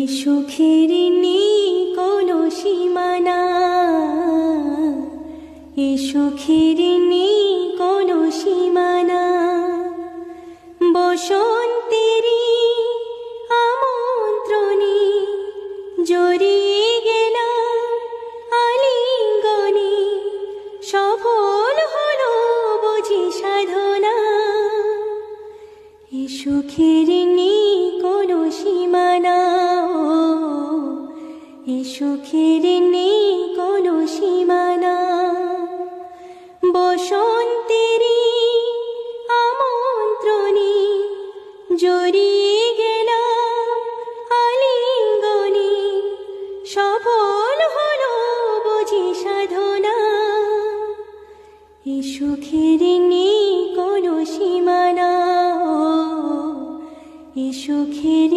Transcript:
সুখের নেই কোনো সীমানা, এ সুখের নেই কোনো সীমানা। বসন্তেরই আমন্ত্রণে জড়িয়ে গেলাম আলিঙ্গনে, সফল হলো বুঝি সাধনা। এ সুখের নেই কোনো সীমানা, এ সুখের নেই কোনো সীমানা। বসন্তেরই আমন্ত্রণে জড়িয়ে গেলাম আলিঙ্গনে, সফল হলো বুঝি সাধনা। এ সুখের নেই কোনো সীমানা, এ সুখের